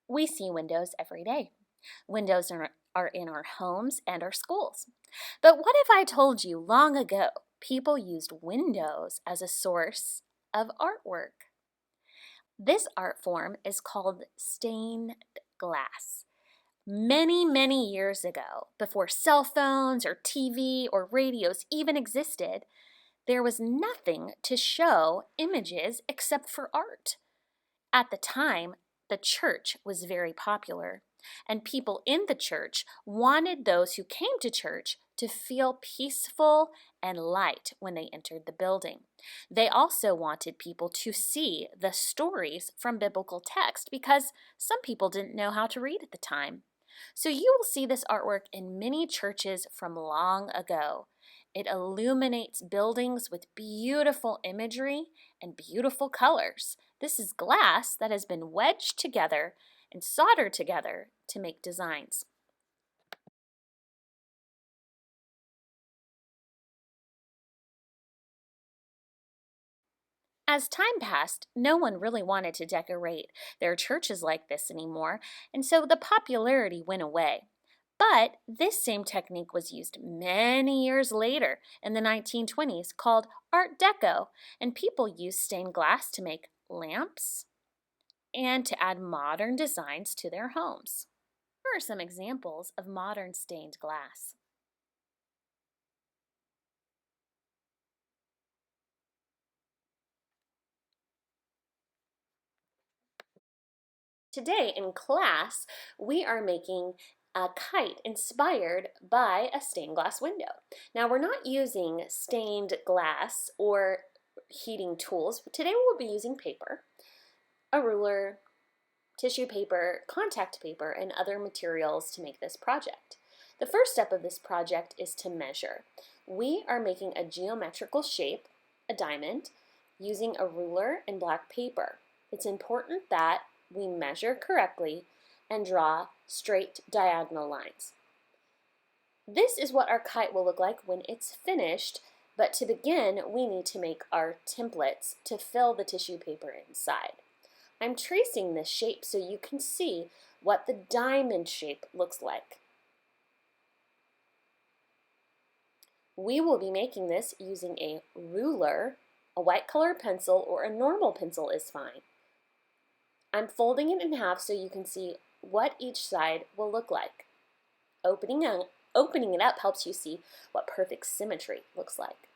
We see windows every day. Windows are in our homes and our schools. But what if I told you long ago people used windows as a source of artwork? This art form is called stained glass. Many years ago, before cell phones or TV or radios even existed, there was nothing to show images except for art. At the time, the church was very popular, and people in the church wanted those who came to church to feel peaceful and light when they entered the building. They also wanted people to see the stories from biblical text because some people didn't know how to read at the time. So you will see this artwork in many churches from long ago. It illuminates buildings with beautiful imagery and beautiful colors. This is glass that has been wedged together and soldered together to make designs. As time passed, no one really wanted to decorate their churches like this anymore, and so the popularity went away. But this same technique was used many years later in the 1920s called Art Deco, and people used stained glass to make lamps and to add modern designs to their homes. Here are some examples of modern stained glass. Today in class, we are making a kite inspired by a stained glass window. Now we're not using stained glass or heating tools. Today we'll be using paper, a ruler, tissue paper, contact paper, and other materials to make this project. The first step of this project is to measure. We are making a geometrical shape, a diamond, using a ruler and black paper. It's important that we measure correctly and draw straight diagonal lines. This is what our kite will look like when it's finished, but to begin, we need to make our templates to fill the tissue paper inside. I'm tracing this shape so you can see what the diamond shape looks like. We will be making this using a ruler, a white color pencil, or a normal pencil is fine. I'm folding it in half so you can see what each side will look like. Opening it up helps you see what perfect symmetry looks like.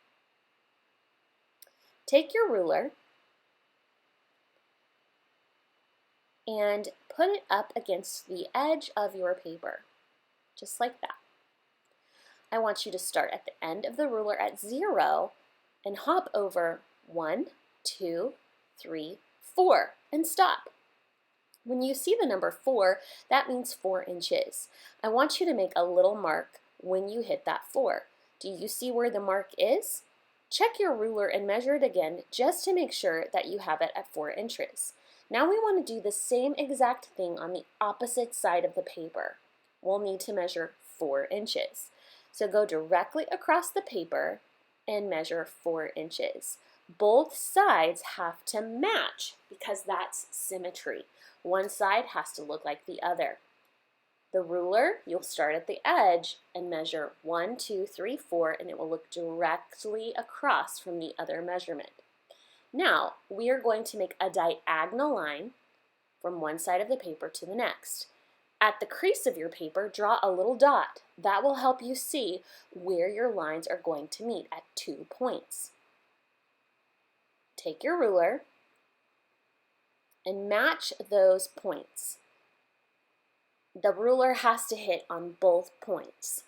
Take your ruler and put it up against the edge of your paper, just like that. I want you to start at the end of the ruler at 0 and hop over 1, 2, 3, 4, and stop. When you see the number 4, that means 4 inches. I want you to make a little mark when you hit that 4. Do you see where the mark is? Check your ruler and measure it again just to make sure that you have it at 4 inches. Now we want to do the same exact thing on the opposite side of the paper. We'll need to measure 4 inches. So go directly across the paper and measure 4 inches. Both sides have to match because that's symmetry. One side has to look like the other. The ruler, you'll start at the edge and measure 1, 2, 3, 4, and it will look directly across from the other measurement. Now, we are going to make a diagonal line from one side of the paper to the next. At the crease of your paper, draw a little dot. That will help you see where your lines are going to meet at 2 points. Take your ruler and match those points. The ruler has to hit on both points.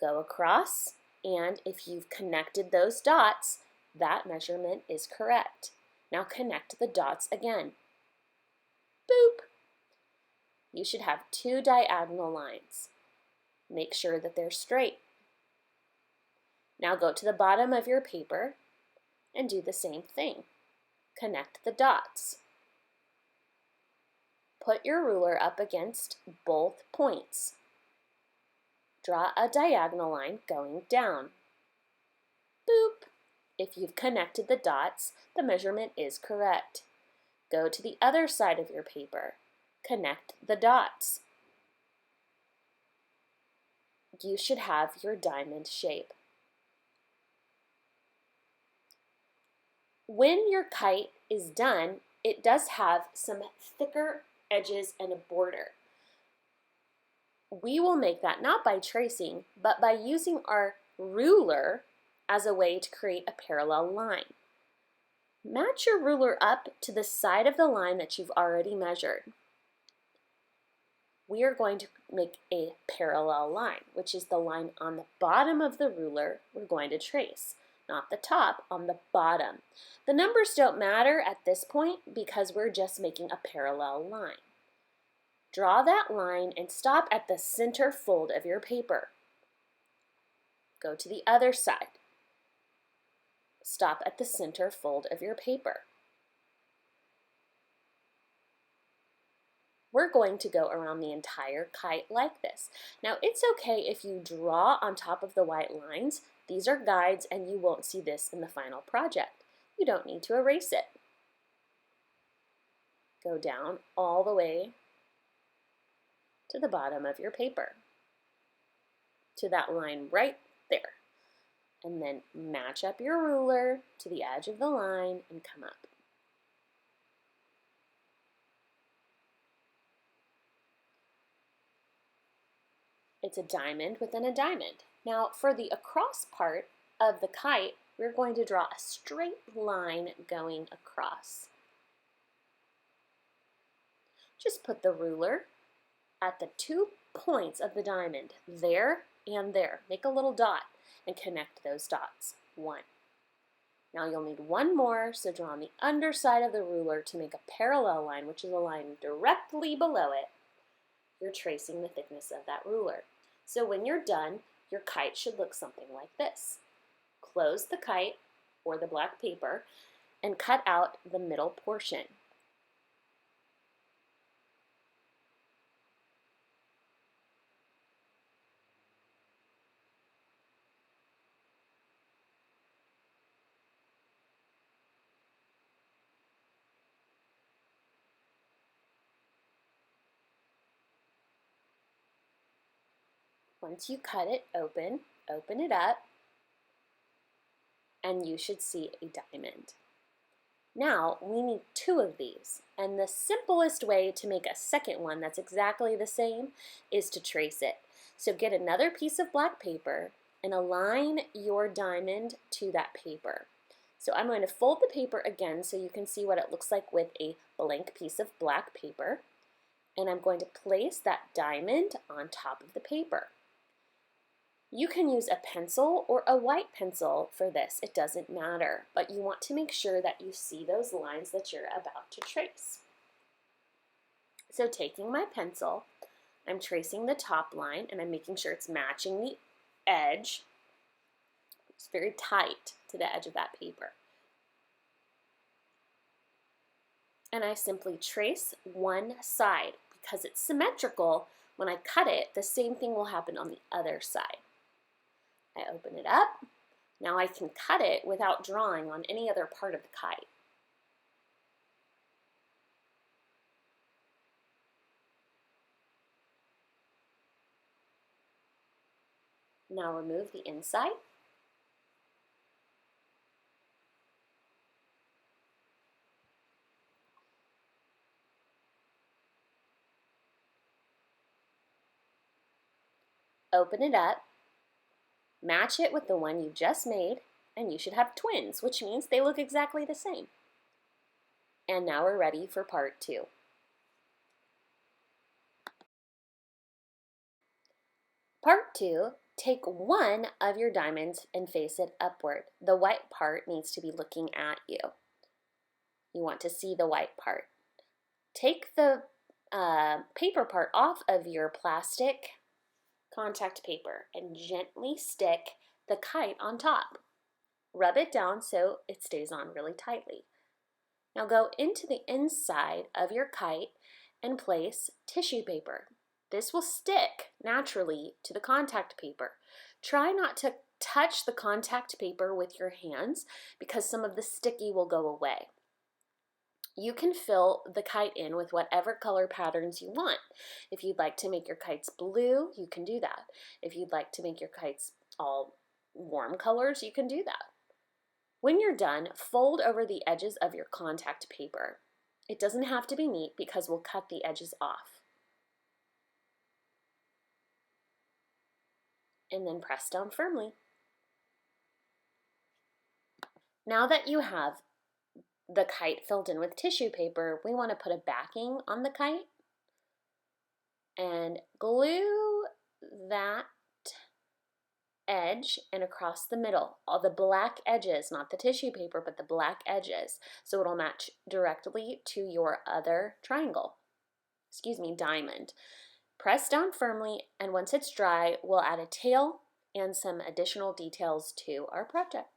Go across, and if you've connected those dots, that measurement is correct. Now connect the dots again. Boop! You should have 2 diagonal lines. Make sure that they're straight. Now go to the bottom of your paper and do the same thing. Connect the dots. Put your ruler up against both points. Draw a diagonal line going down. Boop! If you've connected the dots, the measurement is correct. Go to the other side of your paper. connect the dots. You should have your diamond shape. When your kite is done, it does have some thicker edges and a border. We will make that not by tracing, but by using our ruler as a way to create a parallel line. Match your ruler up to the side of the line that you've already measured. We are going to make a parallel line, which is the line on the bottom of the ruler we're going to trace, not the top, on the bottom. The numbers don't matter at this point because we're just making a parallel line. Draw that line and stop at the center fold of your paper. Go to the other side. Stop at the center fold of your paper. We're going to go around the entire kite like this. Now, it's okay if you draw on top of the white lines. These are guides and you won't see this in the final project. You don't need to erase it. Go down all the way to the bottom of your paper, to that line right there. And then match up your ruler to the edge of the line and come up. It's a diamond within a diamond. Now for the across part of the kite, we're going to draw a straight line going across. Just put the ruler at the 2 points of the diamond, there and there. Make a little dot and connect those dots. 1. Now you'll need one more, so draw on the underside of the ruler to make a parallel line, which is a line directly below it. You're tracing the thickness of that ruler. So when you're done, your kite should look something like this. Close the kite, or the black paper, and cut out the middle portion. Once you cut it open it up, and you should see a diamond. Now, we need 2 of these, and the simplest way to make a second one that's exactly the same is to trace it. So get another piece of black paper and align your diamond to that paper. So I'm going to fold the paper again so you can see what it looks like with a blank piece of black paper, and I'm going to place that diamond on top of the paper. You can use a pencil or a white pencil for this, it doesn't matter, but you want to make sure that you see those lines that you're about to trace. So taking my pencil, I'm tracing the top line and I'm making sure it's matching the edge. It's very tight to the edge of that paper. And I simply trace one side. Because it's symmetrical, when I cut it, the same thing will happen on the other side. I open it up. Now I can cut it without drawing on any other part of the kite. Now remove the inside. Open it up. Match it with the one you just made, and you should have twins, which means they look exactly the same. And now we're ready for part 2. Part 2, take one of your diamonds and face it upward. The white part needs to be looking at you. You want to see the white part. Take the paper part off of your plastic contact paper and gently stick the kite on top. Rub it down so it stays on really tightly. Now go into the inside of your kite and place tissue paper. This will stick naturally to the contact paper. Try not to touch the contact paper with your hands because some of the sticky will go away. You can fill the kite in with whatever color patterns you want. If you'd like to make your kites blue, you can do that. If you'd like to make your kites all warm colors, you can do that. When you're done, fold over the edges of your contact paper. It doesn't have to be neat because we'll cut the edges off. And then press down firmly. Now that you have the kite filled in with tissue paper, we want to put a backing on the kite and glue that edge and across the middle, all the black edges, not the tissue paper, but the black edges, so it'll match directly to your other diamond. Press down firmly, and once it's dry, we'll add a tail and some additional details to our project.